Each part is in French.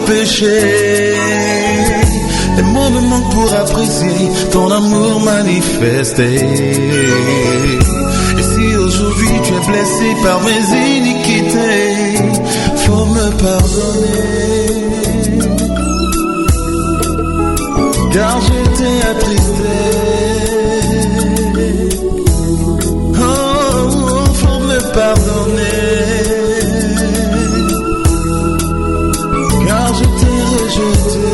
péché. Les mots me manquent pour apprécier ton amour manifesté. Et si aujourd'hui tu es blessé par mes iniquités, faut me pardonner, car j'étais attristé. Oh, faut me pardonner, car j'étais rejeté.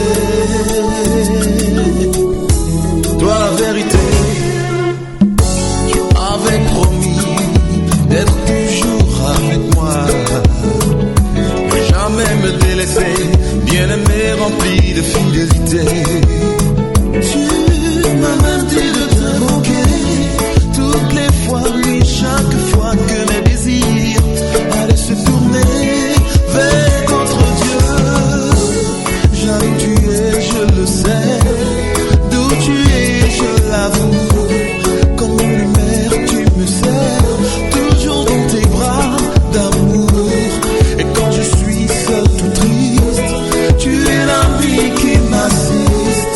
Toi la vérité, tu avais promis d'être toujours avec moi, et jamais me délaisser, bien-aimé rempli de fidélité. Tu m'as même dit de te manquer toutes les fois, oui, chaque fois que mes désirs allaient se tourner vers contre Dieu. J'allais te tuer, je le sais. D'où tu es, je l'avoue. Comme une mère, tu me sers, toujours dans tes bras d'amour. Et quand je suis seul, tout triste, tu es l'ami qui m'assiste.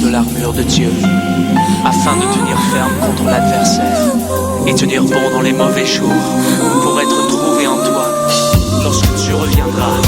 de l'armure de Dieu, afin de tenir ferme contre l'adversaire et tenir bon dans les mauvais jours, pour être trouvé en toi lorsque tu reviendras.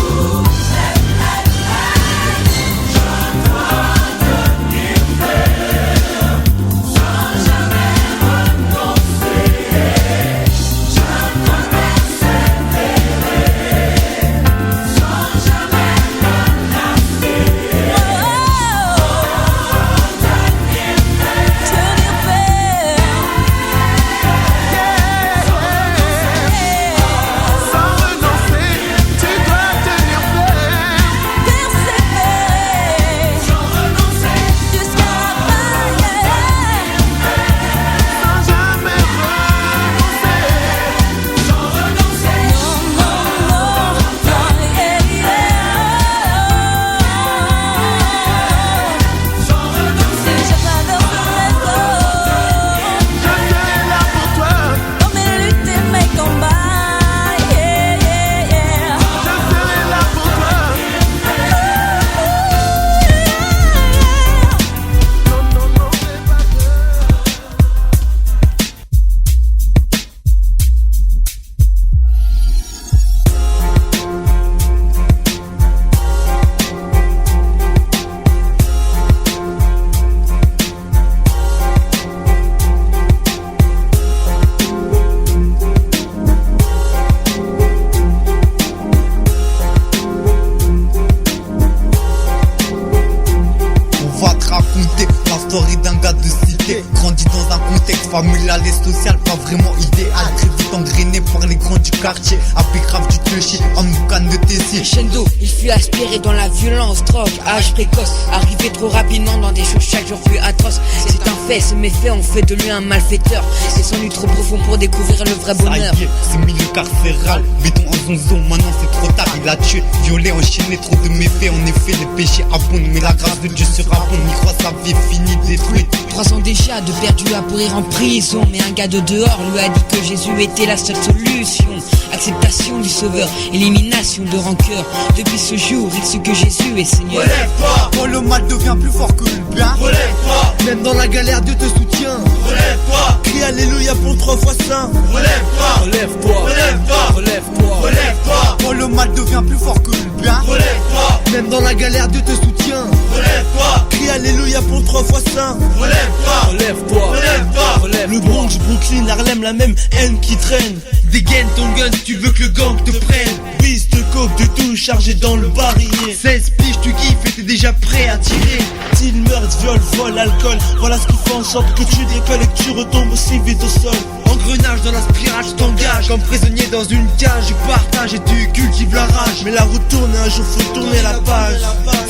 Familial et social, pas vraiment idéal. Très vite engrainé par les grands du quartier. Avec grave du touchy, en canne de Tessie. Crescendo, il fut aspiré dans la violence, drogue, âge précoce. Arrivé trop rapidement dans des choses chaque jour plus atroces. C'est un fait, ces méfaits ont fait de lui un malfaiteur. Descendu trop profond pour découvrir le vrai bonheur. Ça y est, c'est milieu carcéral, béton en zonzo, maintenant c'est trop tard. Il a tué, violé, enchaîné, trop de méfaits. En effet, les péchés abondent, mais la grâce de Dieu sera bonne. Il croit sa vie finie, détruite. 3 ans déjà de perdu à pourrir en prison. Mais un gars de dehors lui a dit que Jésus était la seule solution. Acceptation du sauveur, élimination de rancœur. Depuis ce jour, il sait que Jésus est Seigneur. Relève-toi, quand le mal devient plus fort que le bien. Relève-toi, même dans la galère Dieu te soutient. Relève-toi, crie alléluia pour 3 fois saint. Relève-toi, Relève-toi, relève-toi, relève-toi, relève-toi, quand le mal devient plus fort que le bien. Relève-toi, même dans la galère Dieu te soutient. Relève-toi, crie alléluia pour 3 fois saint. Relève-toi, relève-toi, relève-toi, relève-toi. Le Bronx, Brooklyn, Harlem, la même haine qui traîne. Dégaine ton gun si tu veux que le gang te prenne. Piste, coke, de tout chargé dans le barillet. 16 piges, tu kiffes et t'es déjà prêt à tirer. Style, meurtre, viol, vol, alcool. Voilà ce qui fait en sorte que tu décolles et que tu retombes aussi vite au sol. Engrenage dans la spirale, tu t'engages comme prisonnier dans une cage. Tu partages et tu cultives la rage. Mais la route tourne et un jour faut tourner la page.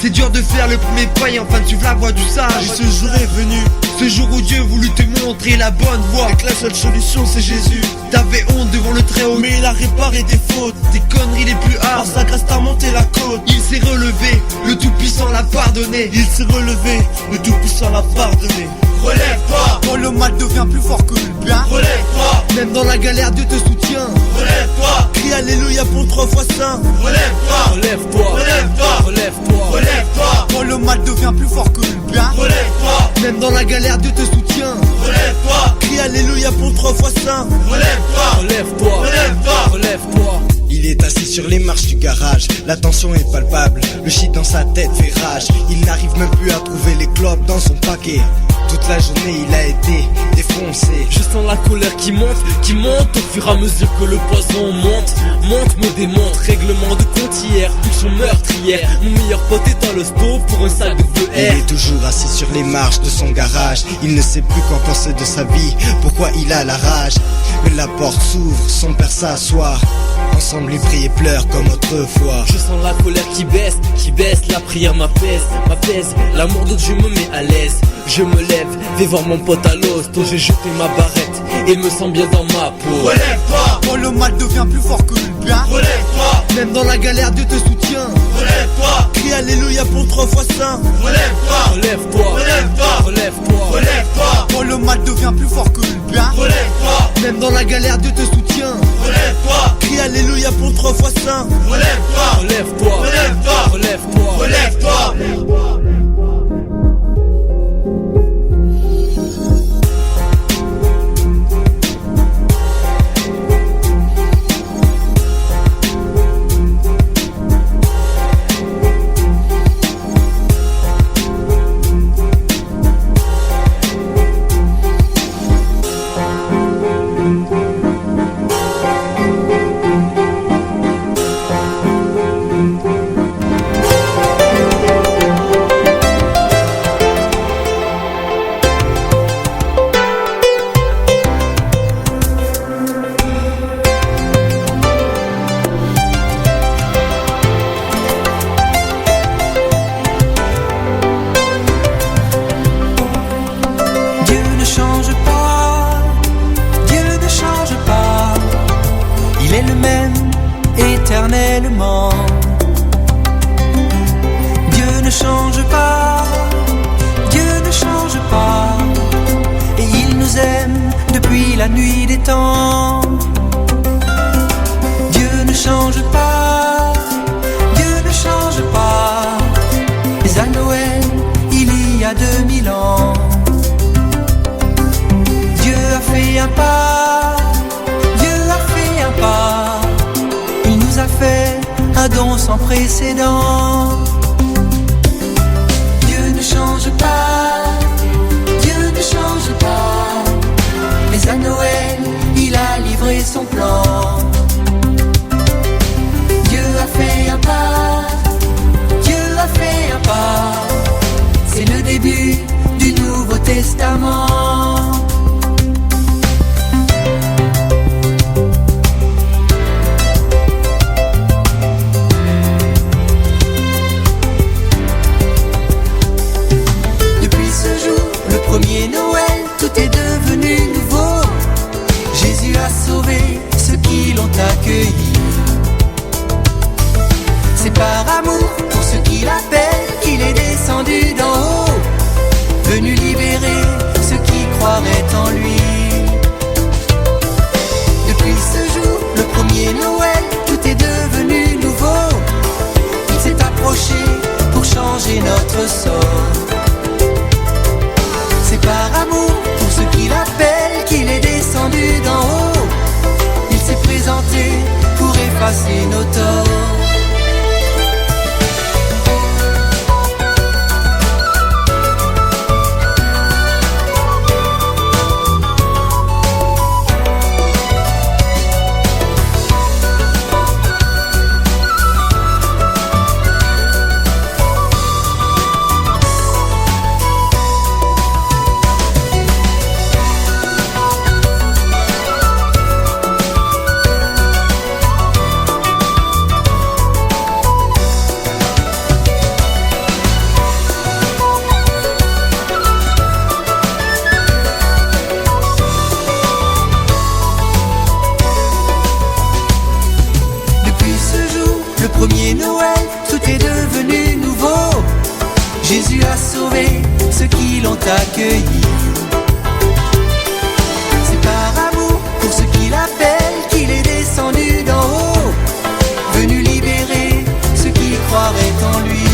C'est dur de faire le premier pas et enfin de suivre la voie du sage. Et ce jour est venu, ce jour où Dieu voulut te montrer la bonne voie. Et que la seule solution c'est Jésus. T'avais honte devant le très haut, mais il a réparé tes fautes. Tes conneries les plus hard, par sa grâce t'as monté la côte. Il s'est relevé, le Tout-Puissant l'a pardonné. Il s'est relevé, le Tout-Puissant l'a pardonné. Relève-toi, quand le mal devient plus fort que le bien. Relève-toi, même dans la galère Dieu te soutient. Relève-toi, crie alléluia pour 3 fois saint. Relève-toi, relève-toi, relève-toi, relève-toi, relève-toi, quand le mal devient plus fort que le bien. Relève-toi, même dans la galère Dieu te soutient. Relève-toi, crie alléluia pour 3 fois saint. Relève-toi, relève-toi, relève-toi, relève-toi. Il est assis sur les marches du garage, la tension est palpable, le shit dans sa tête fait rage. Il n'arrive même plus à trouver les clopes dans son paquet. Toute la journée il a été défoncé. Je sens la colère qui monte au fur et à mesure que le poison monte, me démonte. Règlement de compte hier, pulsion meurtrière. Mon meilleur pote est dans le stove pour un sac de feu Il air. est toujours assis sur les marches de son garage. Il ne sait plus quoi penser de sa vie, pourquoi il a la rage. Mais la porte s'ouvre, son père s'assoit. Ensemble ils prient et pleurent comme autrefois. Je sens la colère qui baisse, la prière m'apaise. L'amour de Dieu me met à l'aise. Je me lève, vais voir mon pote à l'hosto. J'ai jeté ma barrette et me sens bien dans ma peau. Relève-toi, quand le mal devient plus fort que le bien. Relève-toi, même dans la galère Dieu te soutient. Relève-toi, crie alléluia pour 3 fois saint. Relève-toi, relève-toi, relève-toi, relève-toi, relève-toi, quand le mal devient plus fort que le bien. Relève-toi, même dans la galère Dieu te soutient. Relève-toi, crie alléluia pour 3 fois saint. Relève-toi, relève-toi, relève-toi, relève-toi, relève-toi. la nuit des temps. Dieu ne change pas, Dieu ne change pas. Mais à Noël, il y a 2000 ans, Dieu a fait un pas, Dieu a fait un pas. Il nous a fait un don sans précédent. Dieu ne change pas, Dieu ne change pas. Mais à Noël, il a livré son plan. Dieu a fait un pas, Dieu a fait un pas. C'est le début du Nouveau Testament. Depuis ce jour, le premier Noël, tout est devenu nouveau. Jésus a sauvé ceux qui l'ont accueilli. C'est par amour pour ceux qui l'appellent qu'il est descendu d'en haut, venu libérer ceux qui croiraient en lui. Depuis ce jour, le premier Noël, tout est devenu nouveau. Il s'est approché pour changer notre sort. C'est par amour pour ceux qui l'appellent qu'il est descendu d'en haut. Il s'est présenté pour effacer nos torts. Premier Noël, tout est devenu nouveau. Jésus a sauvé ceux qui l'ont accueilli. C'est par amour pour ceux qui l'appellent qu'il est descendu d'en haut, venu libérer ceux qui croiraient en lui.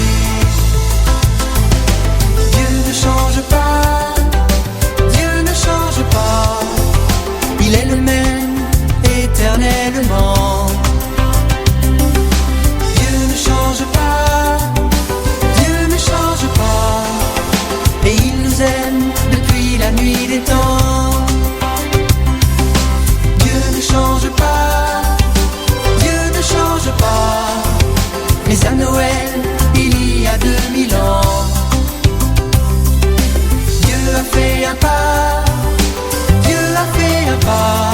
Dieu ne change pas, Dieu ne change pas. Il est le même éternellement. Et il nous aime depuis la nuit des temps. Dieu ne change pas, Dieu ne change pas. Mais à Noël, il y a 2000 ans, Dieu a fait un pas, Dieu a fait un pas.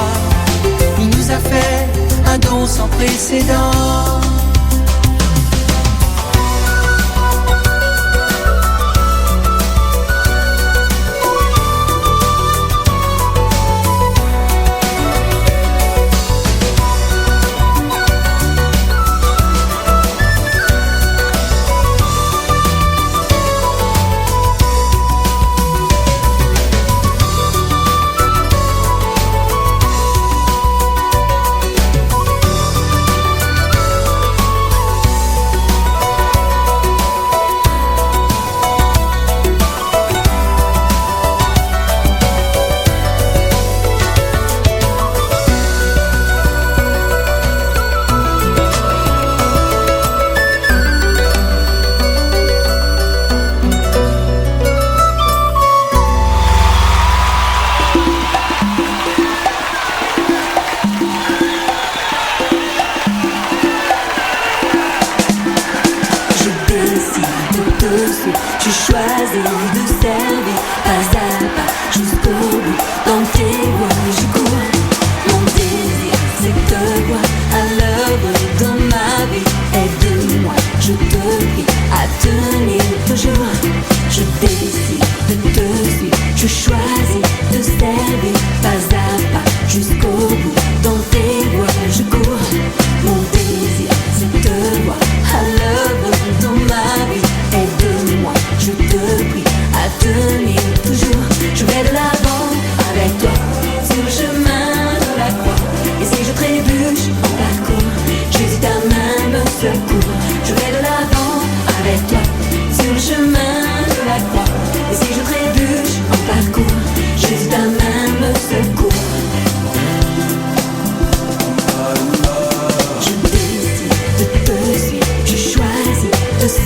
Il nous a fait un don sans précédent. Tu choisis de servir pas à pas jusqu'au bout. Dans tes voies je cours. Mon désir c'est de te voir à l'œuvre dans ma vie. Aide-moi, je te prie à tenir toujours. Je décide de te suivre. Je choisis de servir pas à pas jusqu'au bout. Dans tes voies je cours. Mon désir c'est de te voir à l'œuvre dans ma vie. Aide-moi, je te prie à tenir toujours. Je vais de l'avant avec toi sur le chemin.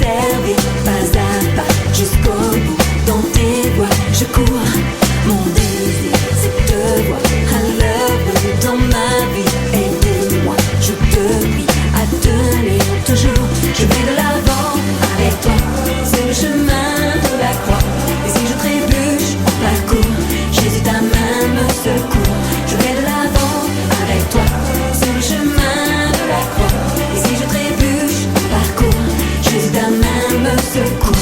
servir pas à pas jusqu'au bout. Dans tes voies, je cours. Mon désir, c'est de te voir à l'œuvre dans ma vie. Aide-moi, je te prie, à tenir toujours. Je vais de l'avant avec toi, c'est le chemin de la croix. Et si je trébuche en parcours, Jésus ta main me secoue. Je vais de l'avant avec toi, c'est le chemin de la croix. Et si je trébuche en parcours, Jésus ta main me secoue.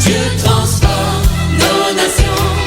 Dieu transforme nos nations.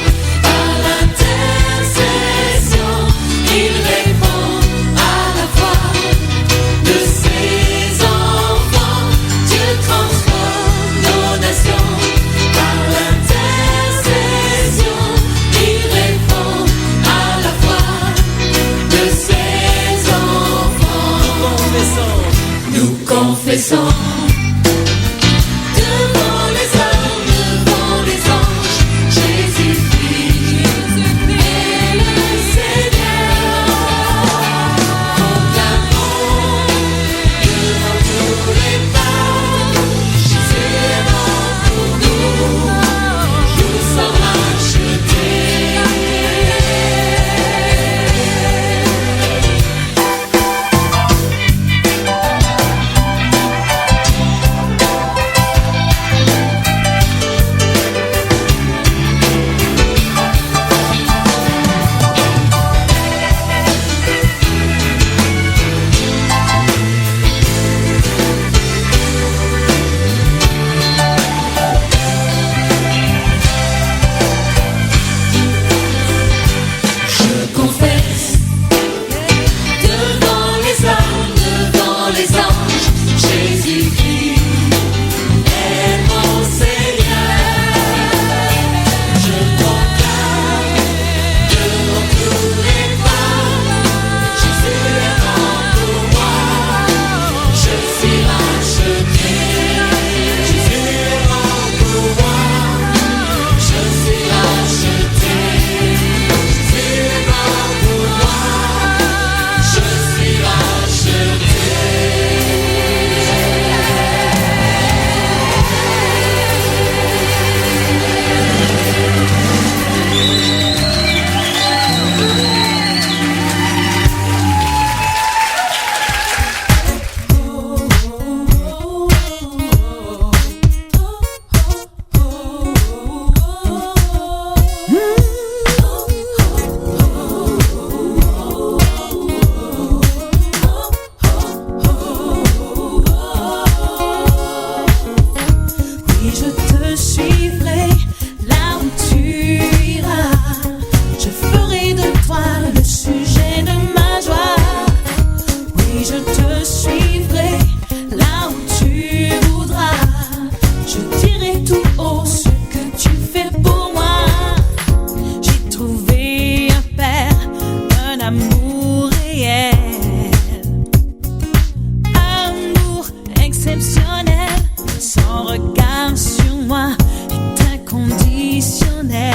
regard sur moi est inconditionnel.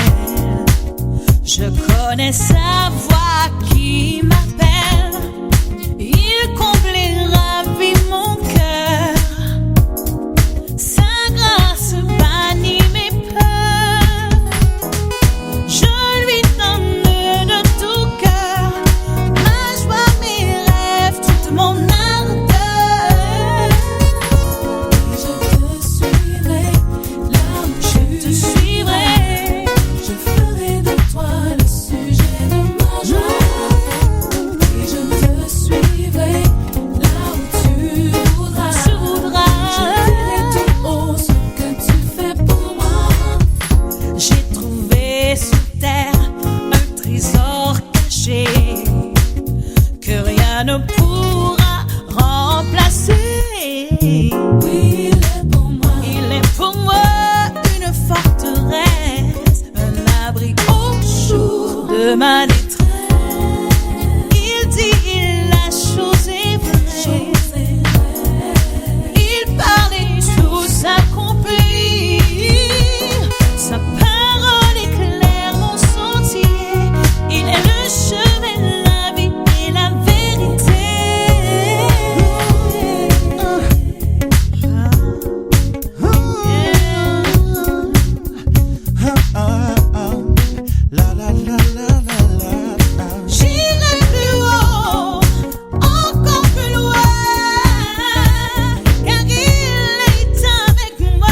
Je connais sa voix qui m'appelle. Il comble et ravit mon cœur. Sa grâce bannit mes peurs. Je lui donne de tout cœur ma joie, mes rêves, toute mon ardeur. Et je te suivrai là où je te suivrai. Je ferai de toi le sujet de ma joie. Et je te suivrai là où tu voudras. Je dirai tout haut ce que tu fais pour moi. J'ai trouvé sous terre un trésor caché que rien ne pourra remplacer. Oui, il est pour moi. Il est pour moi une forteresse, un abri au jour de ma détresse. Il dit la chose est vraie. Il parle et tout s'accomplit. Sa parole éclaire mon sentier. Il est le chemin, la vie et la vérité. J'irai plus haut, encore plus loin, car il est avec moi.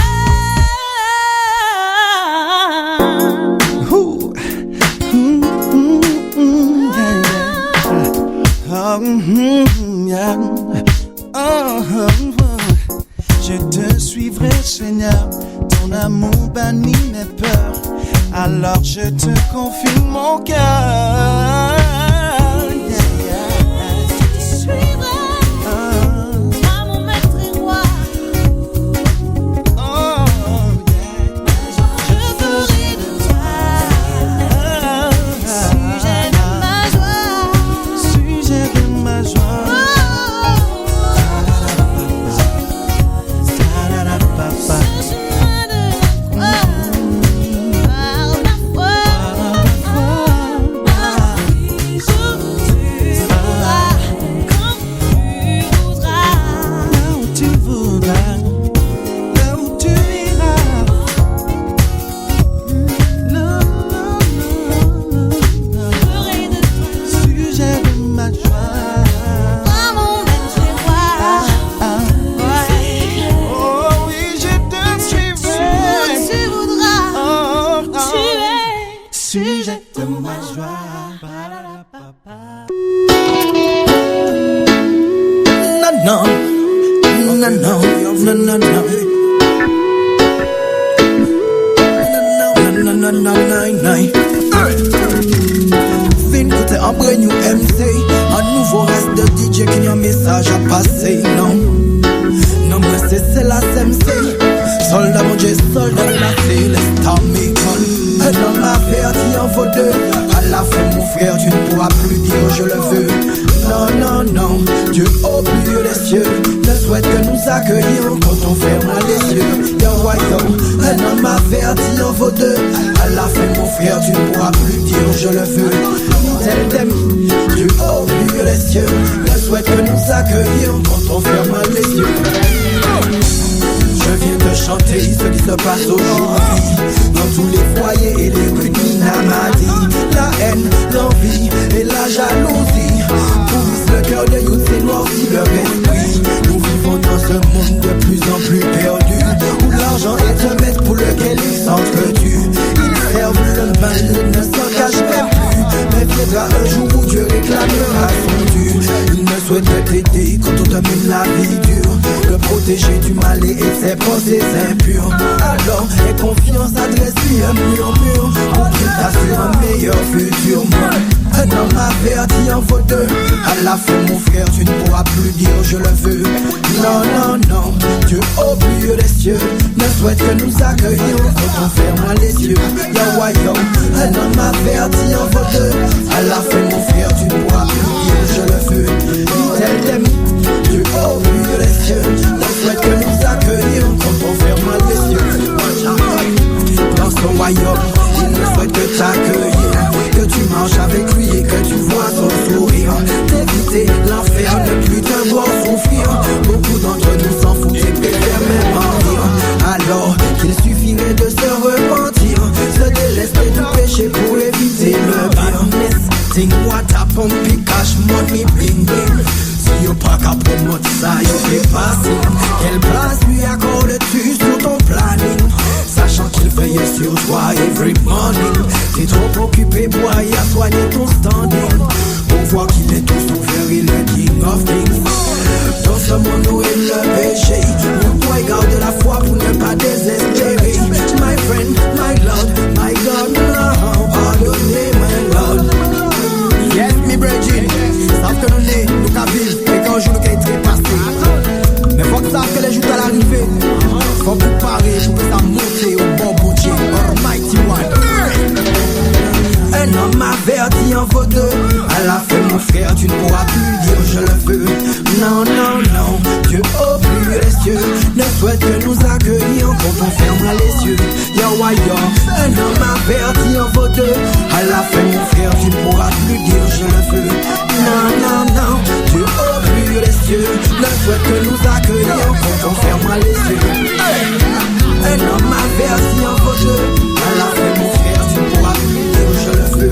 Je te suivrai, Seigneur, ton amour bannit mes peurs. Alors je te confie mon cœur. Je te suivrai, toi mon maître et roi. Je ferai de toi sujet de ma joie. Sujet de ma joie. Ce chemin de la croix, par ma foi, je te suivrai quand tu voudras. Là où tu voudras, là où tu iras. Non, non, non, non. Ferai de toi Sujet de ma joie. mon maître et roi. Oh oui, je te suivrai. Tu voudras, Oh, oh. tu es Sujet de ma joie. No, no, no, no, no, no, no. No, no, no, no, no. Fin que t'es un brand new MC, un nouveau reste de DJ qui a un message à passer, non. Non, moi c'est la SMC. Soldat mon Dieu, soldat de la céleste amicale. Un homme averti en vaut deux. À la fin mon frère, tu ne pourras plus dire je le veux. Non, non, non, Dieu au milieu des cieux ne souhaite que nous accueillir quand on ferme les yeux. Yo, yo, un homme averti en vaut deux. À la fin mon frère, tu ne pourras plus dire je le veux. Tel t'aime, Dieu au milieu des cieux ne souhaite que nous accueillir quand on ferme les yeux. Je viens de chanter ce qui se passe aujourd'hui dans tous les foyers et les rues d'Inamadi. La haine, l'envie et la jalousie pourrissent le cœur de tous ces noirs si leur esprit. Nous vivons dans un monde de plus en plus perdu, où l'argent est un maître pour lequel ils s'entretuent. Ils servent le mal, ils ne s'en cachent même plus. Mais viendra un jour où Dieu réclamera son dû. Il ne souhaite que t'aider quand on te mène la vie dure, le protéger du mal et ses pensées impures. Alors, aie confiance, adresse-lui un murmure pour qu'il t'assure un meilleur futur. Un homme averti en vaut deux. À la fin mon frère, tu ne pourras plus dire je le veux. Non, non, non, Dieu au milieu des cieux ne souhaite que nous accueillir quand on ferme les yeux. Yo, yo, un homme averti en vaut deux. À la fin mon frère, tu ne pourras plus dire je le veux. Tel t'aime, Dieu au milieu des cieux ne souhaite que nous accueillir quand on ferme les yeux. veiller sur toi every morning. T'es trop occupé boy à soigner ton standing. On voit qu'il est tout ouvert, il est king of kings. Dans ce monde où il le péché, mon boy garde la foi pour ne pas désespérer. My friend, my Lord, my God, now pardonnez my Lord. Yes, me brethren, savent que nous n'est, nous qu'à vivre, et qu'un jour nous qu'à être passé. Mais faut que savent que les jours à l'arrivée, faut préparer pour que ça monte au bon Dieu, Almighty One. Un homme averti en vaut deux. À la fin mon frère tu ne pourras plus dire je le veux. Non, non, non, Dieu au plus les cieux ne souhaite que nous accueillir quand on fermera les yeux. Yo, yo, un homme averti en vaut deux. À la fin mon frère tu ne pourras plus dire je le veux. Non, non, non, Dieu au plus les cieux ne souhaite que nous accueillir quand on fermera les yeux. Un homme averti en vaut deux. À la fin mon frère tu ne pourras plus dire je le veux.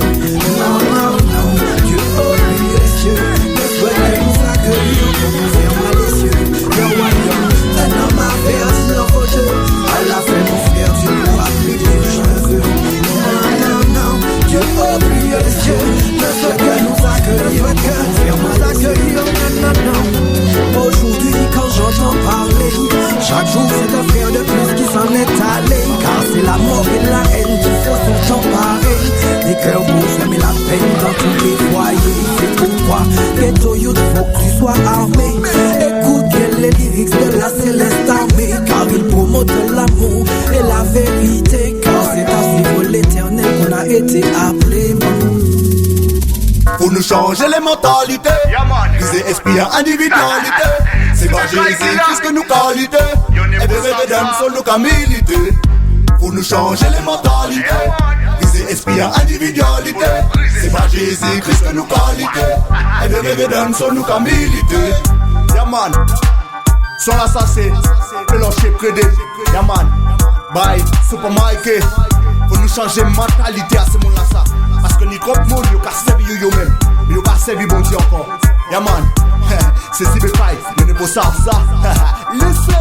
Non, non, non, Dieu oublie les cieux. Ne souhaite que nous accueillir quand on fermera les yeux. Yo, yo, un homme averti en vaut deux. À la fin mon frère tu ne pourras plus dire je le veux. Non, non, non, Dieu oublie les cieux. Ne souhaite que nous accueillir quand on fermera les yeux. Non, non, non. Aujourd'hui quand j'entends parler, chaque jour c'est un frère de plus qui s'en est allé. Car c'est la mort et la haine qui se sont emparés. Des cœurs bouffés mais la peine dans tous les foyers. C'est pourquoi ghetto youth faut que tu sois armé. Écoute bien les lyrics de la céleste armée. Car ils promotent l'amour et la vérité. Car c'est à suivre l'éternel qu'on a été appelé. Pour nous changer les mentalités, briser esprit et individualité. C'est pas Jésus-Christ que nous qualité. Et bébé d'âme sur nous qu'à militer. Pour nous changer les mentalités, briser esprit et individualité. C'est pas Jésus-Christ que nous qualité. Et bébé d'âme sur nous qu'à militer. Yaman, sur l'assassin, le lâcher prédé. Yaman, bye, Super Mike. Pour nous changer mentalité à ce monde-là ça. Parce que ni trop de monde, yo ka servi yo même. Mais yo pas servi bon Dieu encore. Yeah man, c'est si bécaille, mais ne pas savoir ça. Listen,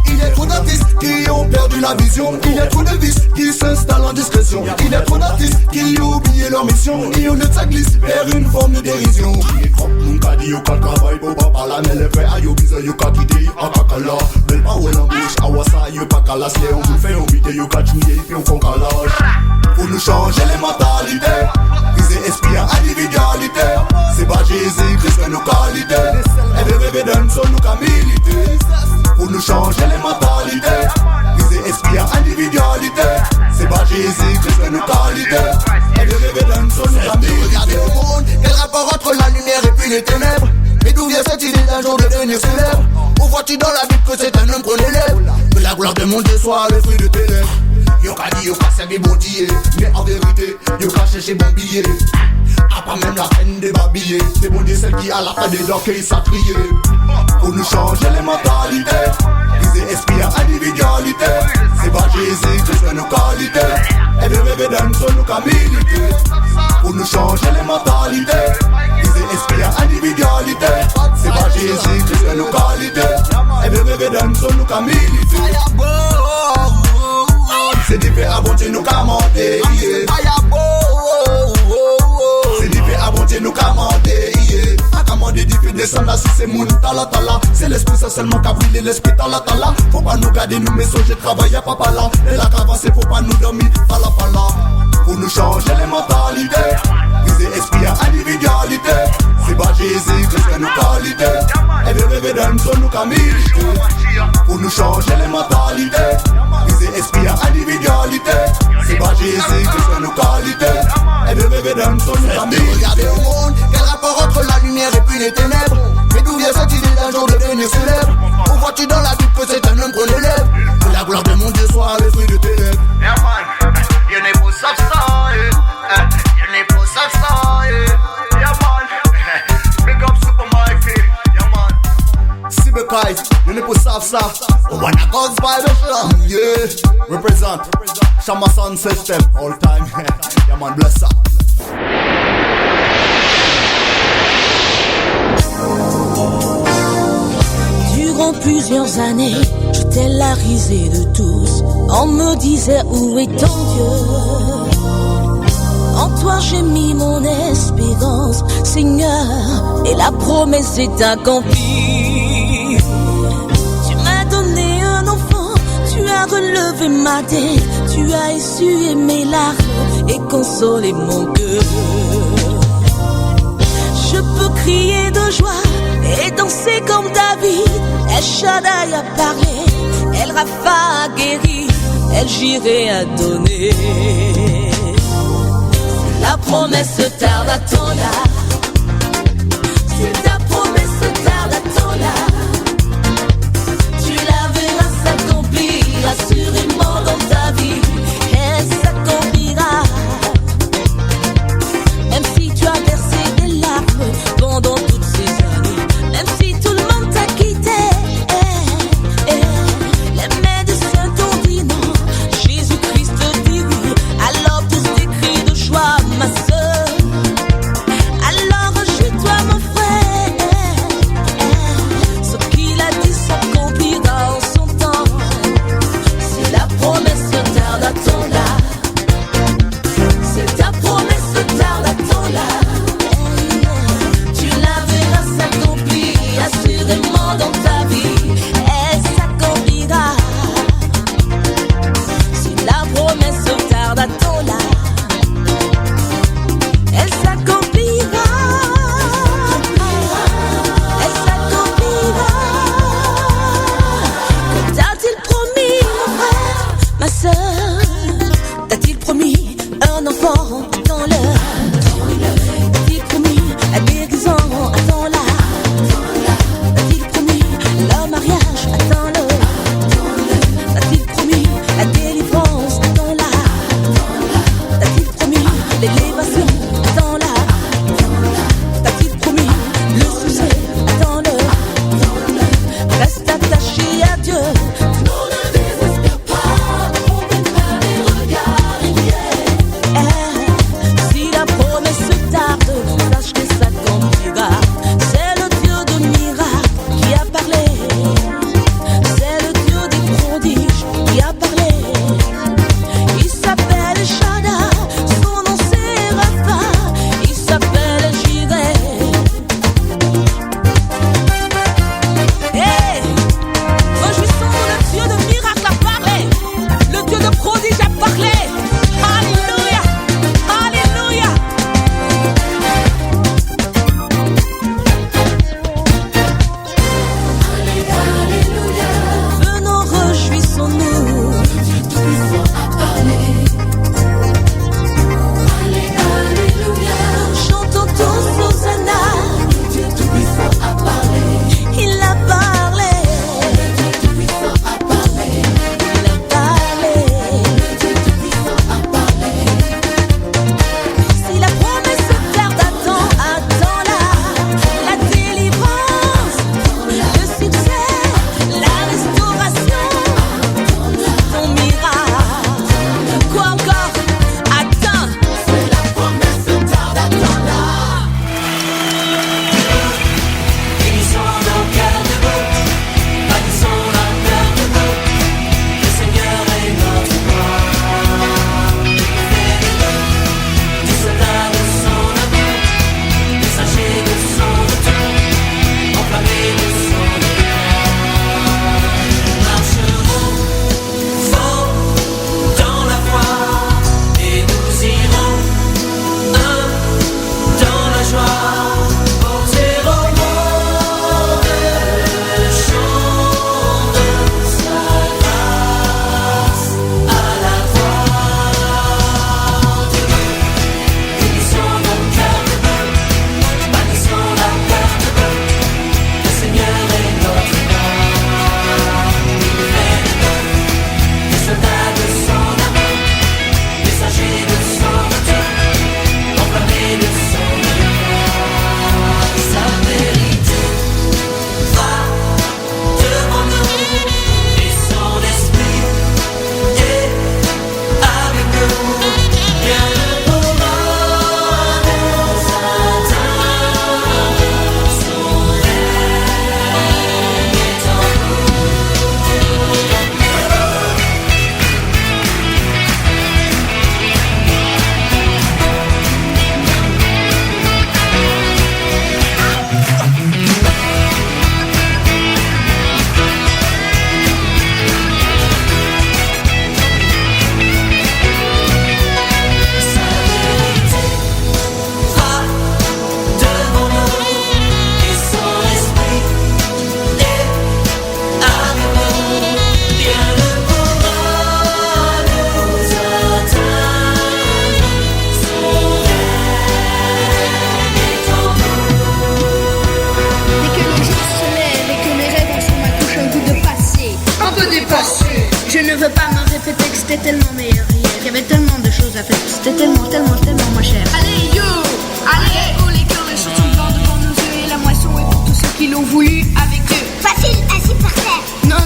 il est trop d'artistes qui ont perdu la vision. Il est trop de vices qui s'installent en discrétion. Il est trop d'artistes qui ont oublié leur mission. Et on ne glisse vers une forme de dérision. Il est trop moun ka di yo ka travail pour pas la mais les frères a yo bizarre yo ka quitter en kakala. Belle parole en bouche, a wasa yo pas qu'à la slay. On vous fait on bite yo ka chouiller puis on font calage. Pour nous changer les mentalités, briser esprit et individualité. C'est pas Jésus-Christ que nous qualité. Et de bébé donne son nous qu'à militer. Pour nous changer les mentalités, briser esprit et individualité. C'est pas Jésus-Christ que nous qualité. Et de bébé donne son nous qu'à militer. Regardez au monde, quel rapport entre la lumière et puis les ténèbres. Mais d'où vient cette idée d'un jour de devenir célèbre? Où vois-tu dans la Bible que c'est un homme qu'on élève? Que la gloire de mon Dieu soit le fruit de tes lèvres. Yo ka di yo ka servi bon Dieu, mais en vérité, yo ka chercher bon billet. A pas même la peine de babiller. C'est bon Dieu celle qui a la fin des dents qu'il s'est crié. Pour nous changer les mentalités, briser esprit et individualité. C'est pas Jésus-Christ que nous qualité. Et de bébé donne son nous qu'à militer. Pour nous changer les mentalités, briser esprit et individualité. C'est pas Jésus-Christ que nous qualité. Et de bébé donne son nous qu'à militer. C'est différent, bon Dieu nous qu'a mandé. C'est différent, bon Dieu nous qu'a mandé. A commandé d'y descendre là si c'est moun tala tala. C'est l'esprit ça seulement qu'a brûlé l'esprit tala tala. Faut pas nous garder nous messages, travailler papa là. Et la cavasse faut pas nous dormir pala pala. Pour nous changer les mentalités, briser esprit et individualité. C'est pas Jésus-Christ que nous qualité. Et de bébé donne son nous qu'à militer. Pour nous changer les mentalités, briser esprit et individualité. C'est pas Jésus-Christ que nous qualité. Et de bébé donne son nous qu'à militer. Regardez au monde, quel rapport entre la lumière et puis les ténèbres. Mais d'où vient cette idée d'un jour de devenir célèbre? Où vois-tu dans la Bible que c'est un homme qu'on élève? Que la gloire de mon Dieu soit le fruit de tes lèvres. Yeah man, you n'est pas ça, you n'est pas ça, yeah man. Big up Super Mike, yeah man. Sibekai, you n'est pas ça. When I goes by the show, yeah. Represent Shama Sound System all time. Yeah man, bless up. Du grand Pendant plusieurs années, j'étais la risée de tous. On me disait où est ton Dieu? En toi j'ai mis mon espérance, Seigneur, et la promesse est accomplie. Tu m'as donné un enfant, tu as relevé ma tête, tu as essuyé mes larmes et consolé mon cœur. Je peux crier de joie et danser comme David. El Shaddai a parlé, El Rapha a guéri, El Jireh a donné. La promesse tarde à ton là. Si ta promesse tarde à ton là, tu la verras s'accomplir assurément dans ta vie. Elle s'accomplira. Même si tu as versé des larmes pendant toutes ces années, même si tout le monde t'a quitté, les médecins t'ont dit non, Jésus-Christ dit oui. Alors tous tes cris de joie, ma sœur, alors réjouis-toi mon frère, ce qu'il a dit s'accomplira en son temps. Si la promesse tarde à ton là, si ta promesse tarde à ton là, tu la verras s'accomplir assurément dans ta vie. Elle s'accomplira. Si la promesse tarde à ton là, elle s'accomplira. Elle s'accomplira. Que t'a-t-il promis, mon frère, ma sœur? T'a-t-il promis un enfant? Attends-le. T'a-t-il promis la guérison? Attends-la. T'a-t-il promis le mariage? Attends-le. T'a-t-il promis la délivrance? Attends-la. T'a-t-il promis l'élévation? Attends-la. T'a-t-il promis le succès? Attends-le. Reste attaché à Dieu. Ne désespère pas, que c'était tellement meilleur hier. Il y avait tellement de choses à faire. C'était tellement moins cher. Allez, yo! Allez! Oh, les cœurs, les choses sont blancs devant nos yeux. Et la moisson est pour tous ceux qui l'ont voulu avec eux. Facile, assis par terre. Non,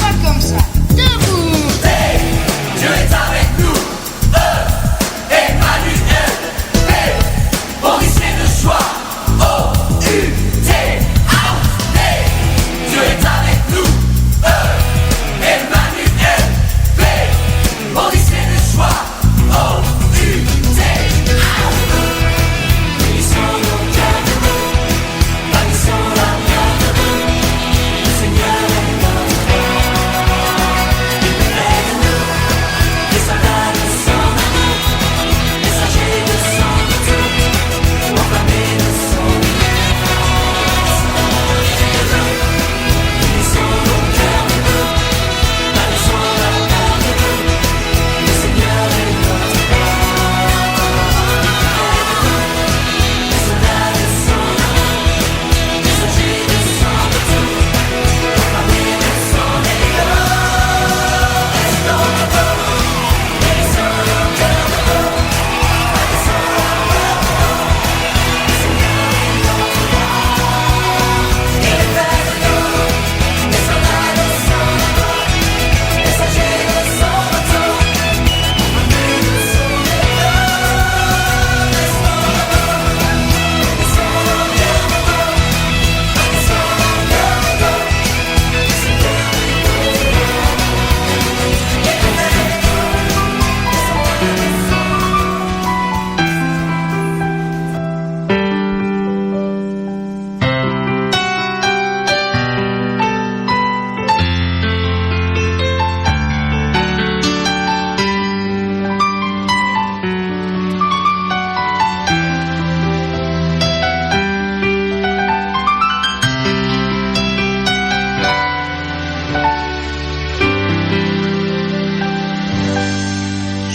pas comme ça. Debout! Hey, Dieu est avec nous. Emmanuel. Hey, Maurice est de joie. O-U-T. Hey, Dieu est avec nous. Emmanuel. Hey, Maurice est de joie. O-U-T. Bénissons nos cœurs. Bannissons la merde. Le Seigneur est notre Père. Il est de nous. Les soldats de son amour. Messagers de son retour. Enflammés de son Bénissons nos cœurs. Bannissons la merde. Le Seigneur est notre Père. Les soldats de son amour. Messagers de son retour. Enflammés de son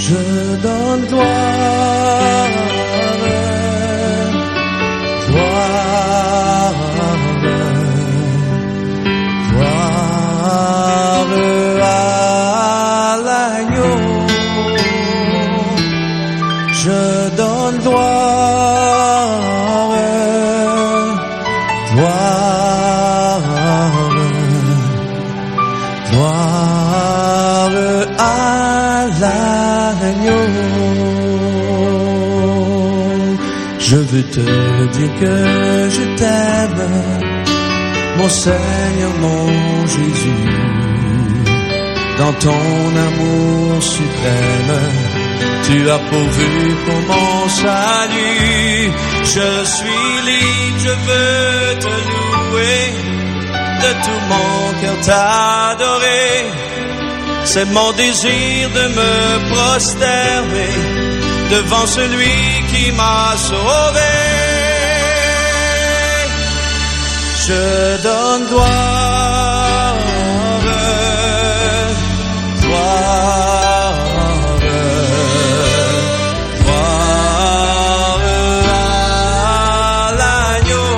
Je donne gloire, gloire, gloire à l'agneau. Je donne gloire, gloire, gloire à l'agneau. Je veux te dire que je t'aime, mon Seigneur, mon Jésus. Dans ton amour suprême, tu as pourvu pour mon salut. Je suis libre, je veux te louer, de tout mon cœur t'adorer. C'est mon désir de me prosterner devant celui qui m'a sauvé. Je donne gloire, gloire, gloire à l'agneau.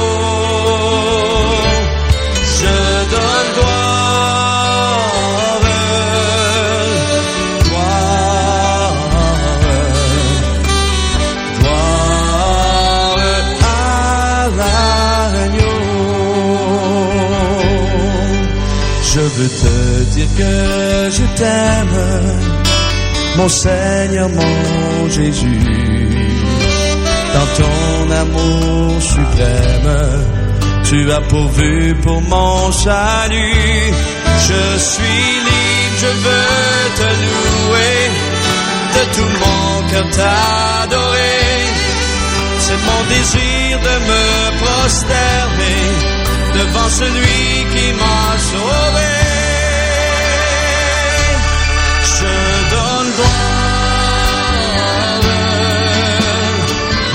Je donne gloire, je veux te dire que je t'aime, mon Seigneur, mon Jésus. Dans ton amour suprême, tu as pourvu pour mon salut. Je suis libre, je veux te louer, de tout mon cœur t'adorer. C'est mon désir de me prosterner devant celui qui m'a sauvé. Je donne gloire,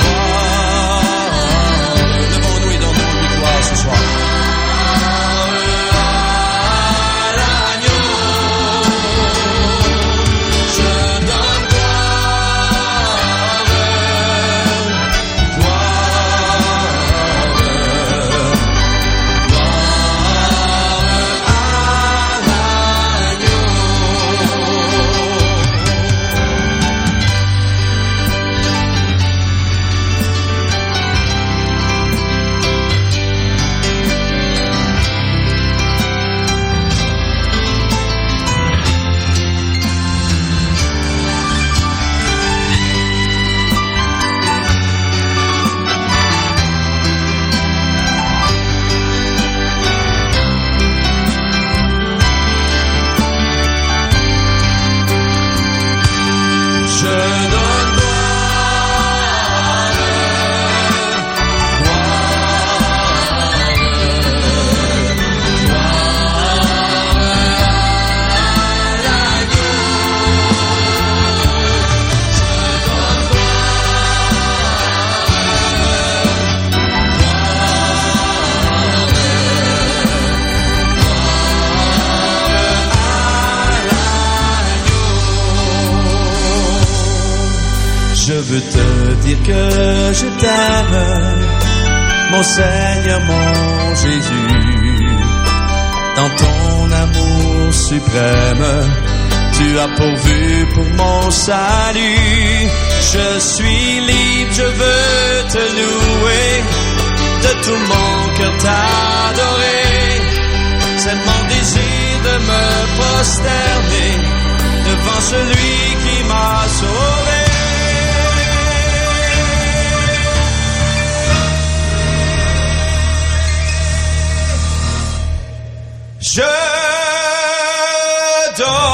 gloire. Levons-nous et donnons-lui gloire ce soir. Je veux te dire que je t'aime, mon Seigneur, mon Jésus. Dans ton amour suprême, tu as pourvu pour mon salut. Je suis libre, je veux te louer, de tout mon cœur t'adorer. C'est mon désir de me prosterner devant celui qui m'a sauvé. Je donne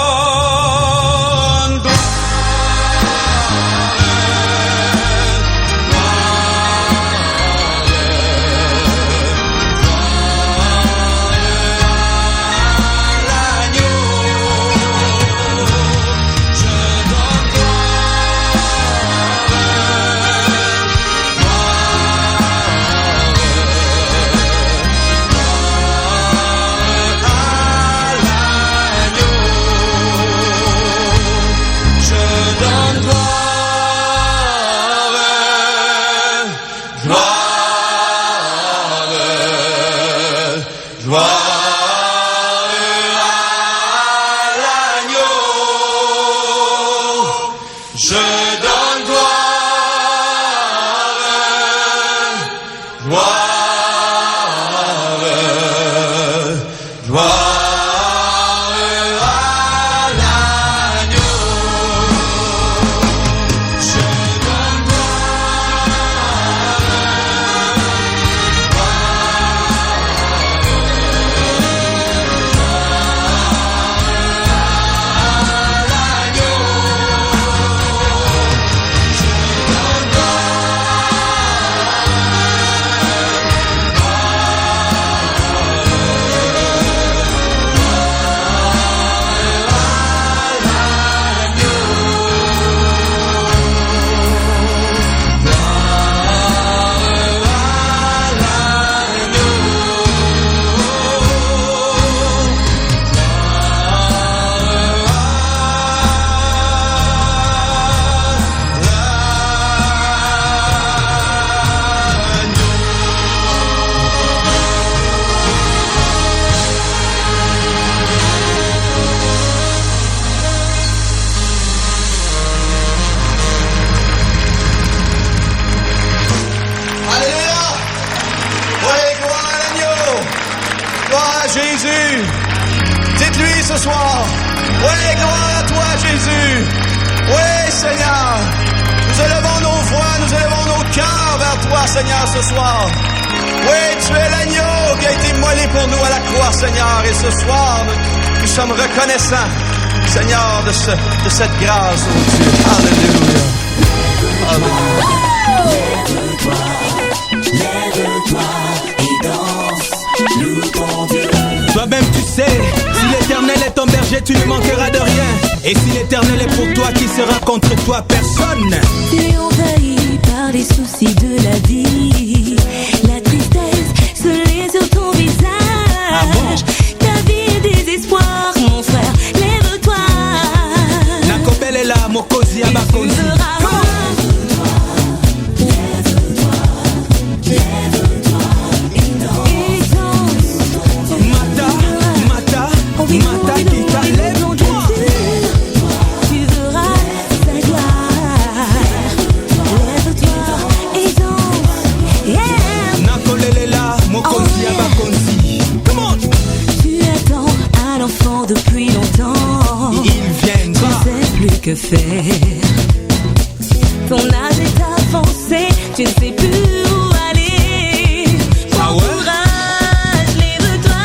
Jésus. Dites-lui ce soir. Oui, gloire à toi, Jésus. Oui, Seigneur. Nous élevons nos voix, nous élevons nos cœurs vers toi, Seigneur, ce soir. Oui, tu es l'agneau qui a été immolé pour nous à la croix, Seigneur. Et ce soir, nous sommes reconnaissants, Seigneur, de cette grâce, oh Dieu. Alléluia. Alléluia. Lève-toi et danse, loue ton Dieu. Toi-même tu sais, si l'Éternel est ton berger, tu ne manqueras de rien. Et si l'Éternel est pour toi, qui sera contre toi? Personne. Tu es envahi par les soucis de la vie. La tristesse se lit sur ton visage. Ah bon? Ta vie est désespoir, mon frère, lève-toi. Nakobele la mokozi abakonzi. Depuis longtemps, ils viennent tu sais plus que faire. Ton âge est avancé, tu ne sais plus où aller. Prends courage, lève-toi.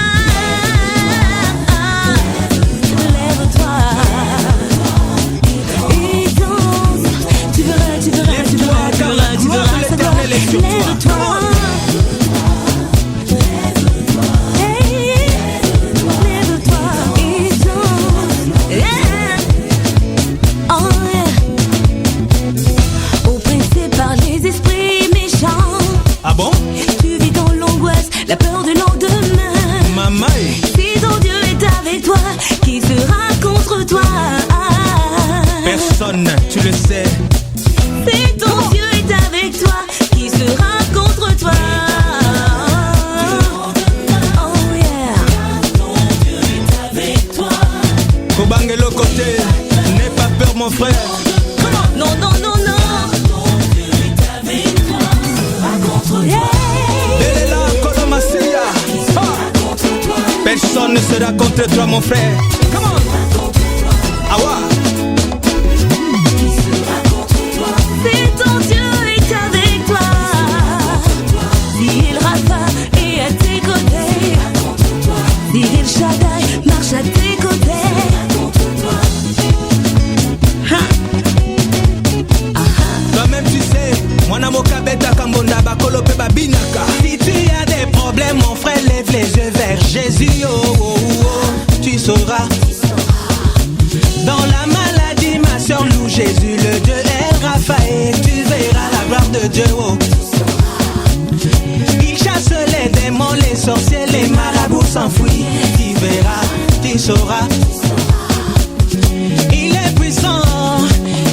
Lève-toi et danse. Tu verras, tu verras, tu verras, tu verras, tu verras sa gloire. Lève-toi. Ah bon? Tu vis dans l'angoisse, la peur du lendemain. Maman. Si ton Dieu est avec toi, qui sera contre toi? Personne, tu le sais. C'est frère. Non, non, non, non. Elle est là, Colomasia. Personne ne sera contre toi, mon frère. Come on. Awa. Si ton Dieu est avec toi, si il Rapha est à tes côtés, si il Shaddai marche à tes côtés. Toi-même tu sais, mon amour kabeta kambonda bakolope babinaka. Si tu as des problèmes, mon frère, lève les yeux vers Jésus. Oh, oh, oh, tu sauras. Dans la maladie, ma soeur loue Jésus, le Dieu El Raphaël. Tu verras la gloire de Dieu. Oh. Il chasse les démons, les sorciers, les marabouts s'enfuient. Tu verras, tu sauras. Il est puissant,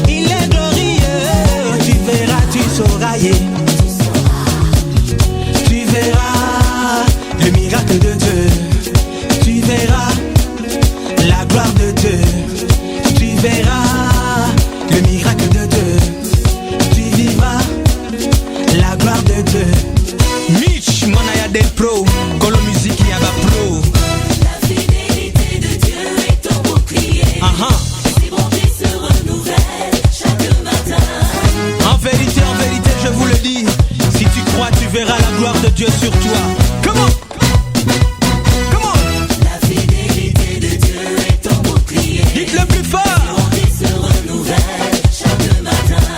il est glorieux. Tu verras, tu sauras. Yeah. Tu verras le miracle de Dieu. Tu verras la gloire de Dieu. Tu verras le miracle de Dieu. Tu vivras la gloire de Dieu. Mitch, Monaya Del Pro, Colo Music Yaba Pro. La fidélité de Dieu est ton bouclier. Ses bontés se renouvellent chaque matin. En vérité, je vous le dis, si tu crois, tu verras la gloire de Dieu sur toi. Comment? La fidélité de Dieu est ton bouclier. Dites le plus fort. Ses bontés se renouvellent chaque matin.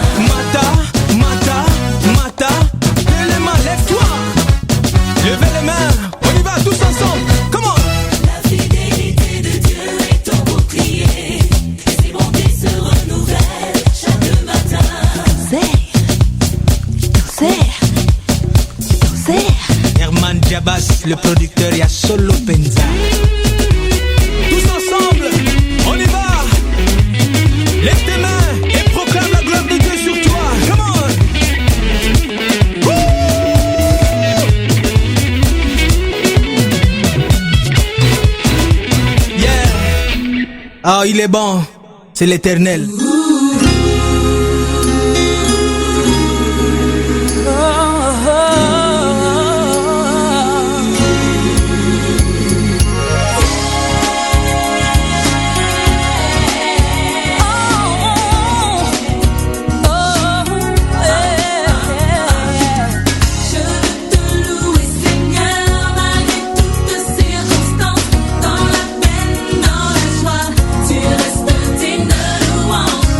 Mata, lève les mains, lève-toi. Levez les mains, on y va tous ensemble. Comment? La fidélité de Dieu est ton bouclier. Ses bontés se renouvellent chaque matin. Herman Jabas, le producteur, y a Solo Penza. Tous ensemble, on y va. Lève tes mains et proclame la gloire de Dieu sur toi. Come on. Woo! Yeah. Ah, il est bon, c'est l'Éternel. Tu restes digne de louange.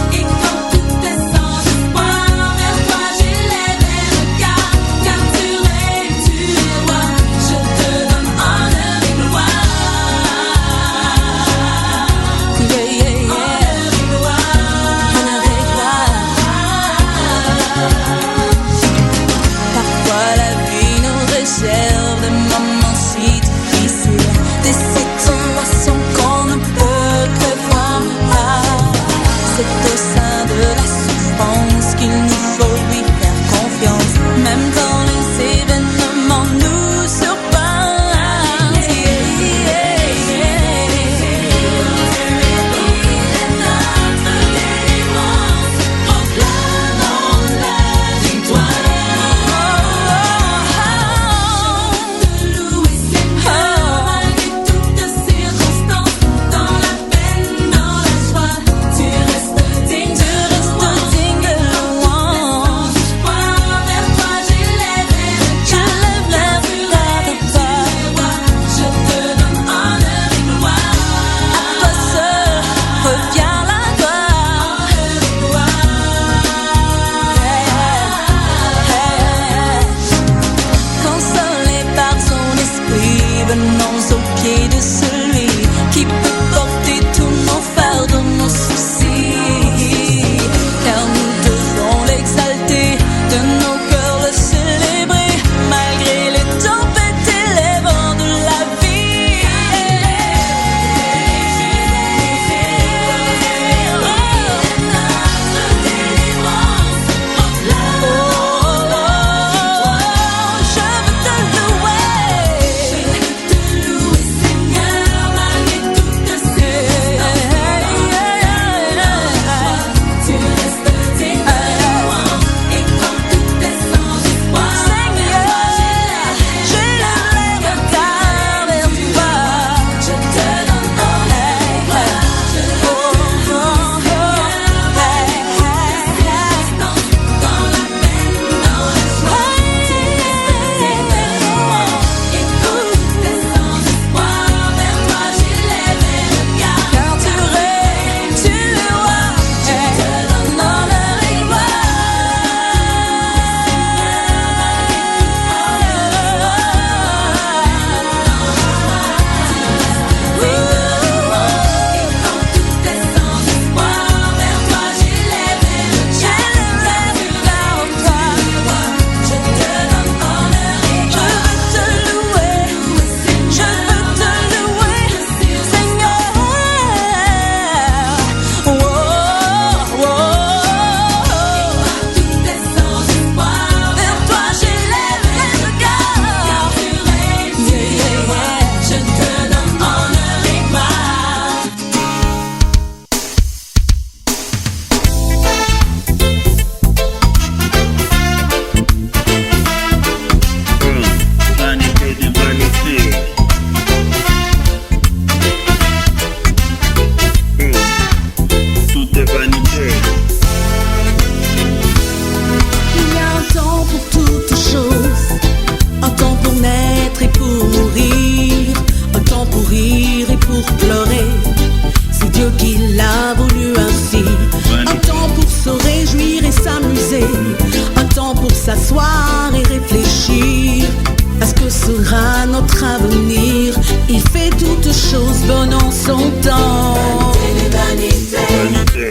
temps. Vanité,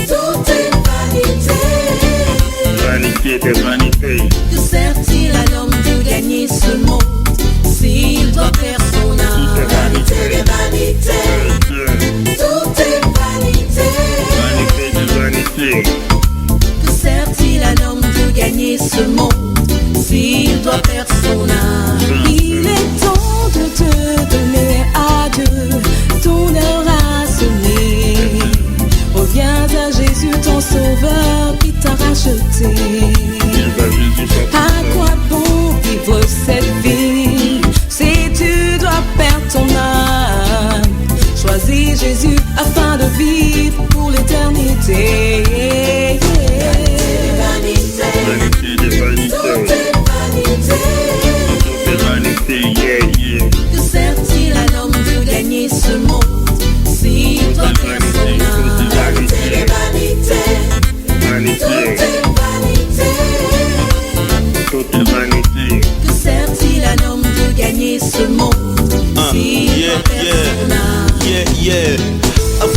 Tout est vanité. vanité de vanité. Que sert-il à l'homme de gagner ce monde s'il doit perdre son âme? Vanité de vanité. Tout est vanité. Vanité de vanité. Que sert-il à l'homme de gagner ce monde s'il doit perdre son âme? Il est temps de te donner à Dieu, ton heure a sonné. Reviens à Jésus ton sauveur qui t'a racheté. À quoi bon vivre cette vie si tu dois perdre ton âme? Choisis Jésus afin de vivre pour l'éternité. Vanité de vanité. Tout est vanité. Tout est vanité, yeah, yeah. Que sert-il à l'homme de gagner ce monde s'il doit perdre son âme? Vanité, vanité. Vanité, Tout est vanité. tout est vanité. Que sert-il à l'homme de gagner ce monde s'il doit perdre son âme? Yeah, yeah.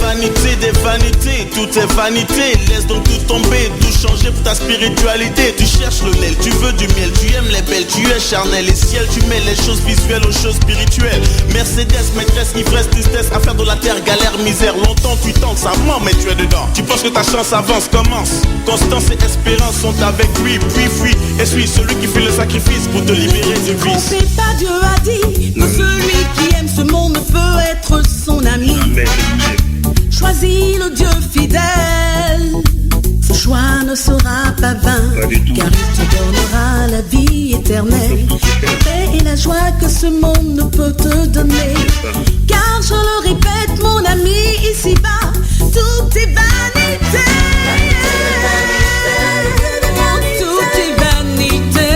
Vanité des vanités, tout est vanité. Laisse donc tout tomber, tout changer pour ta spiritualité. Tu cherches le lait, tu veux du miel, tu aimes les belles, tu es charnel et ciel. Tu mets les choses visuelles aux choses spirituelles. Mercedes, maîtresse, ivresse, tristesse, affaire de la terre, galère, misère. Longtemps tu tentes, ça ment, mais tu es dedans. Tu penses que ta chance avance, commence. Constance et espérance sont avec lui, puis fuis. Et suis celui qui fait le sacrifice pour te libérer du vice. C'est pas Dieu a dit que celui qui aime ce monde ne peut être son ami. Choisis le Dieu fidèle, ce choix ne sera pas vain, car il te donnera la vie éternelle, la paix et la joie que ce monde ne peut te donner. Car je le répète mon ami, ici-bas, tout est vanité. Tout est vanité.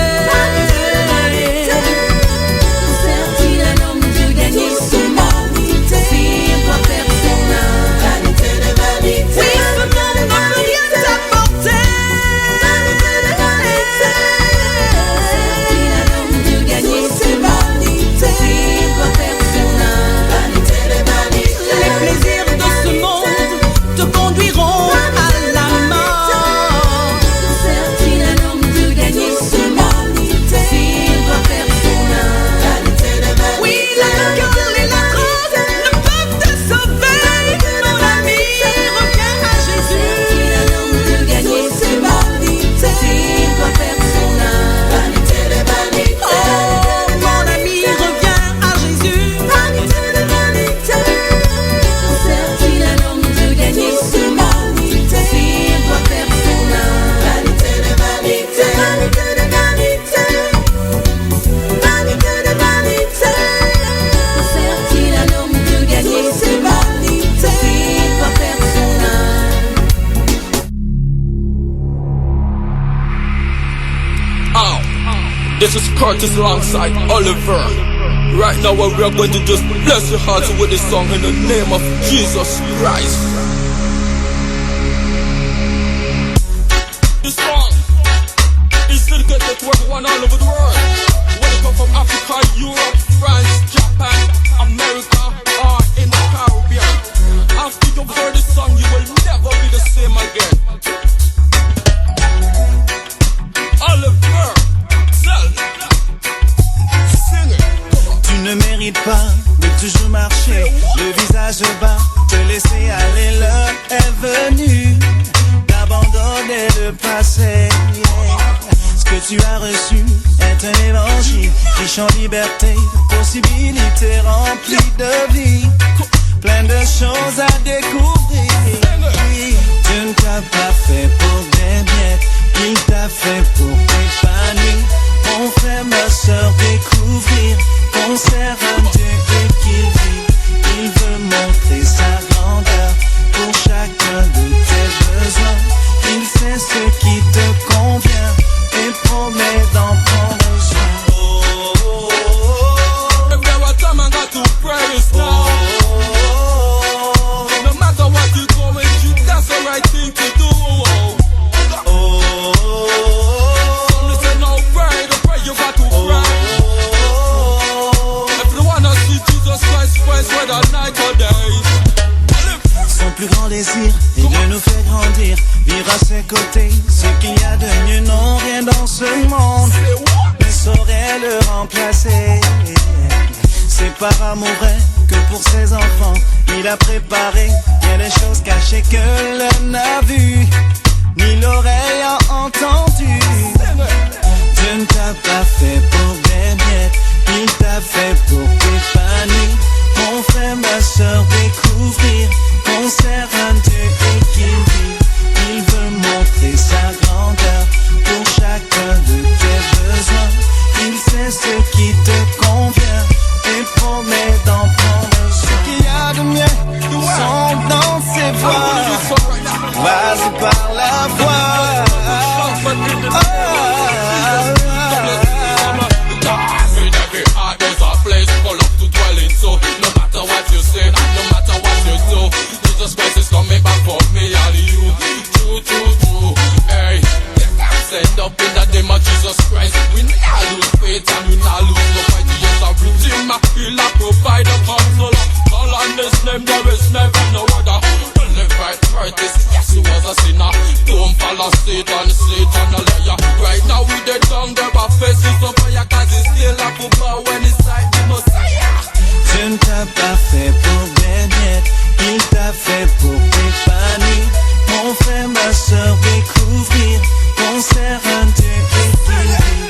Que sert-il à l'homme de gagner ce monde s'il doit perdre son âme? Oui, ce monde ne peut rien t'apporter. Que sert-il à l'homme de gagner ce monde s'il doit perdre son âme? Les plaisirs de ce monde te conduiront à la mort. Que sert-il à l'homme de gagner ce monde s'il doit perdre son âme? Oui, l'alcool et la drogue ne peuvent te sauver, mon ami. Reviens à Jésus. Que sert-il à l'homme de gagner ce monde s'il doit perdre son âme? Oh, mon ami, reviens à Jésus. Que sert-il à l'homme de gagner ce monde s'il doit perdre son âme? Que sert-il à l'homme de gagner ce monde s'il doit perdre son âme? Oh, this is Curtis alongside Oliver. Right now what we are going to just bless your hearts with this song in the name of Jesus Christ. This song is dedicated to everyone all over the world. Whether you come from Africa, Europe, France, Japan, America, or in the Caribbean. After you've heard this song, you will never be the same again. Oliver, tell me. Sing it. Tu ne mérites pas de toujours marcher le visage bas, te laisser aller. L'heure est venue d'abandonner le passé. Ce que tu as reçu est un évangile riche en liberté, possibilités remplies de vie, plein de choses à découvrir. Dieu ne t'a pas fait pour des miettes, il t'a fait pour t'épanouir. Mon frère, ma soeur, découvrir qu'on sert un Dieu et qu'il vit. Il veut montrer sa grandeur pour chacun de tes besoins. Il sait ce qui te convient et promet d'en prendre soin. If there was time I got to praise now. No matter what you're going through, that's the right thing to do. So listen now, pray, the prayer you got to pray. If you wanna see Jesus Christ first, whether night or day. plus grand désir est de nous faire grandir, vivre à ses côtés. Ce qu'il y a de mieux, non, rien dans ce monde ne saurait le remplacer. C'est par amour vrai que pour ses enfants il a préparé bien des choses cachées que l'œil n'a vues, ni l'oreille a entendu. Dieu ne t'a pas fait pour des miettes, il t'a fait pour t'épanouir. Mon frère, ma soeur, découvrir qu'on sert un Dieu et qu'il vit. Il veut montrer sa grandeur pour chacun de tes besoins. Il sait ce qui te convient et promet d'en prendre soin. Ce qu'il y a de mieux sont dans ses voies. Vas-y par la voix. There's a place for love to dwell in. So no matter what you say, no matter what you do, Jesus Christ is coming back for me and you. True, true, true. Hey, let them stand up in the name of Jesus Christ. We not lose faith and we not lose no fight. Yes, I'm Redeemer, healer, provider, consoler. Call on this name, there is never no other. Only right is yes, he was a sinner. Don't follow Satan, Satan a liar. Right now we the tongue, there are faces of fire, cause he's still a football when it's like the Messiah. Dieu ne t'a pas fait pour des miettes, il t'a fait pour t'épanouir. Mon frère, ma soeur, découvrir qu'on sert un Dieu et qu'il vit.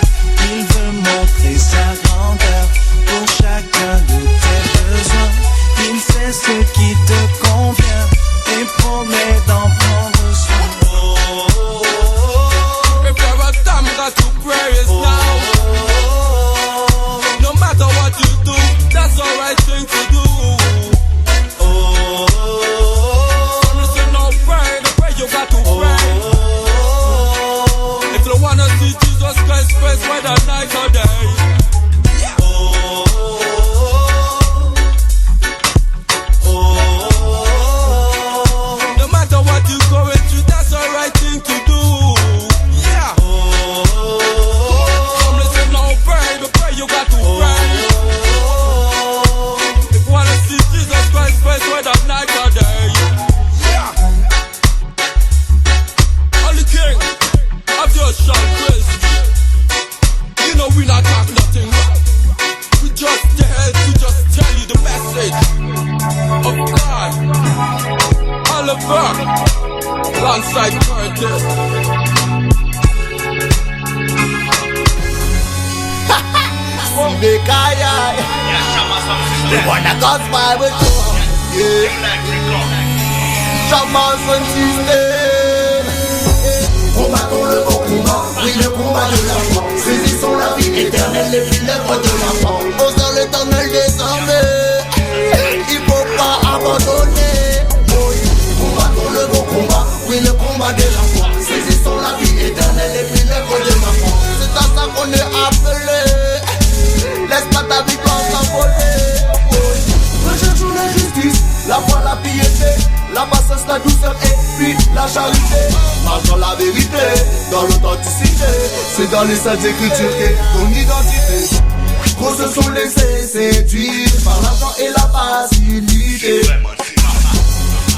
Il veut montrer sa grandeur pour chacun de tes besoins. Il sait ce qui te convient et promet d'en prendre soin. If you're a damn got to pray is now. No matter what you do, that's the right thing to do. Listen, no pray, the way you got to pray. If you wanna see Jesus Christ face, whether night or day. No matter what you going through, that's the right thing to do. Yeah. Listen, no pray, the pray you got to pray. If you wanna see Jesus Christ face, whether night or day. Yeah. Only King of your shall praise. You know we not talk nothing. We just there to just tell you the message of God. Oliver, alongside Curtis. Bekaya, the one that goes by with you. Shaman system. Combattons le bon combat, oui le combat de la foi. Saisissons la vie éternelle et puis l'œuvre de l'enfant. Au sein l'éternel des armées, il faut pas abandonner. Combattons le bon combat, oui le combat de la foi. Saisissons la vie éternelle et puis l'œuvre de l'enfant. C'est à ça qu'on est appelé. Laisse pas ta victoire s'envoler. Recherchons la justice, la foi, la piété, la patience, la douceur et puis la charité. Marche dans la vérité, dans l'authenticité. C'est dans les saintes écritures qu'est ton identité. Trop se sont laissés séduire par l'argent et la facilité.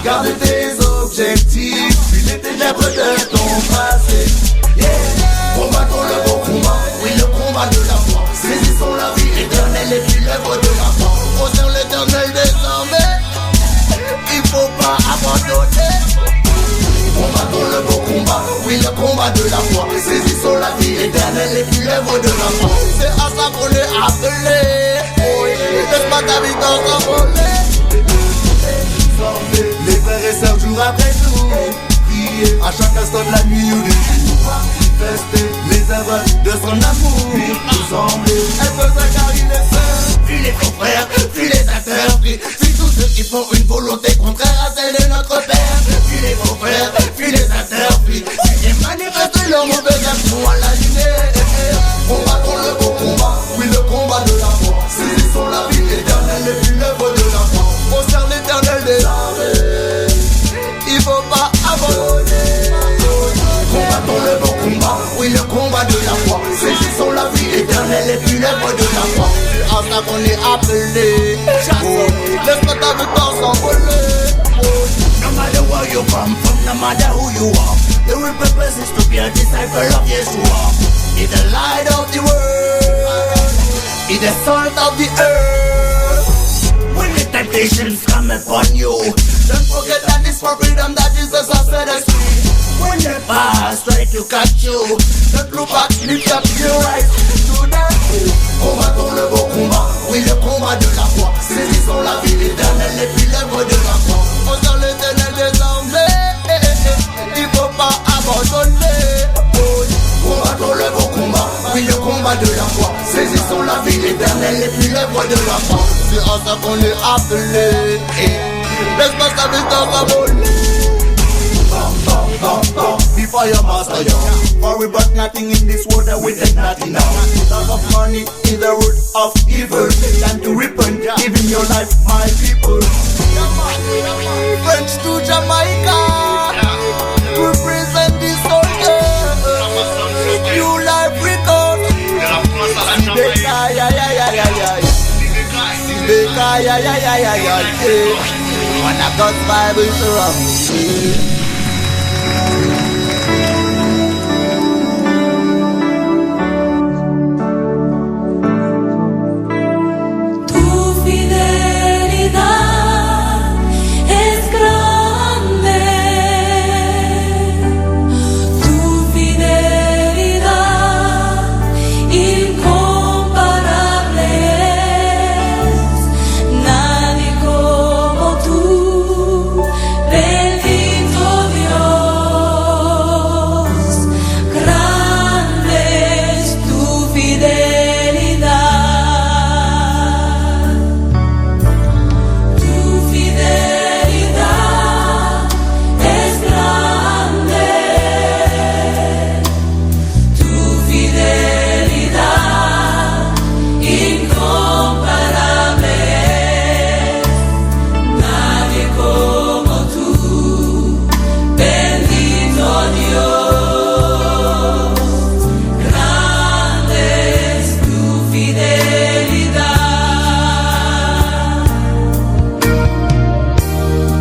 Garde tes objectifs, puis les ténèbres de ton passé. Combattons le bon combat, oui le combat de la foi. Saisissons la vie éternelle et puis l'œuvre de la foi. Au sein l'éternel des armées, il faut pas abandonner. Combattons le bon combat, oui le combat de la foi. Saisissons la vie éternelle et puis l'œuvre de la foi. C'est à ça qu'on est appelé. Laisse pas ta vie dans s'envoler. Les frères et sœurs jour après jour, prier à chaque instant de la nuit ou du jour. Manifester les œuvres de son amour. Ensemble, elle peut s'accarer les sœurs. Puis les confrères, puis les sœurs, puis tous ceux qui font une volonté contraire à celle de notre Père. Puis les confrères, puis les sœurs, puis qui manifestent leur mauvaise action à la lumière. Combattons le bon combat, oui le combat de la foi. Saisissons la vie éternelle et puis l'œuvre de la foi. Concerne l'éternel des armées, il faut pas abandonner. Combattons le bon combat, oui le combat de la foi. Saisissons la vie éternelle et puis l'œuvre de la foi. C'est à ça qu'on est appelé. Laisse pas ta victoire s'envoler. No matter where you come from, no matter who you are. The real purpose is to be a disciple of Yeshua. He's the light of the world, He's the salt of the earth. When the temptations come upon you, don't forget that it's for freedom that Jesus has set us free. When the past try to catch you, don't look back, lift up your eyes to the combattons le beau combat, oui le combat de la foi. Saisissons la vie éternelle et puis l'œuvre de la croix. On sent l'éternel désormais, il faut pas abandonner. Combattons le beau combat, oui le combat de la foi. Saisissons la vie éternelle et puis l'œuvre de la croix. C'est à ça qu'on est appelé. Laisse pas sa vie dans sa volée. Before your master, yo. For we brought nothing in this world that we take nothing now. Love of money is the root of evil. Time to repent, giving your life, my people. French to Jamaica, represent the soldier. New life record. Sibeka, ya. Sibeka, ya. When I got Bible around me.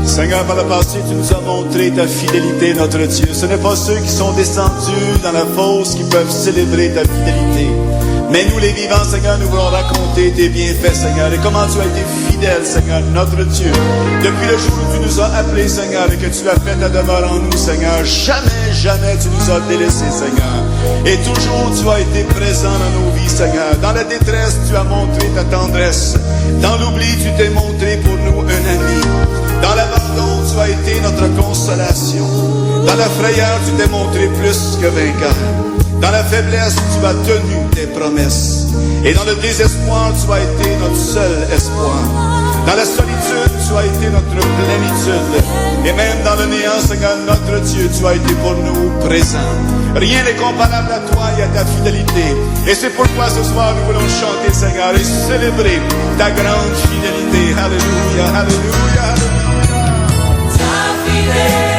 Seigneur, par le passé, tu nous as montré ta fidélité, notre Dieu. Ce n'est pas ceux qui sont descendus dans la fosse qui peuvent célébrer ta fidélité. Mais nous, les vivants, Seigneur, nous voulons raconter tes bienfaits, Seigneur, et comment tu as été fidèle, Seigneur, notre Dieu. Depuis le jour où tu nous as appelés, Seigneur, et que tu as fait ta demeure en nous, Seigneur, jamais tu nous as délaissés, Seigneur. Et toujours, tu as été présent dans nos vies, Seigneur. Dans la détresse, tu as montré ta tendresse. Dans l'oubli, tu t'es montré pour nous un ami. Dans l'abandon, tu as été notre consolation. Dans la frayeur, tu t'es montré plus que vainqueur. Dans la faiblesse, tu as tenu tes promesses. Et dans le désespoir, tu as été notre seul espoir. Dans la solitude, tu as été notre plénitude. Et même dans le néant, Seigneur, notre Dieu, tu as été pour nous présent. Rien n'est comparable à toi et à ta fidélité. Et c'est pourquoi ce soir, nous voulons chanter, Seigneur, et célébrer ta grande fidélité. Alléluia, alléluia, alléluia. Ta fidélité.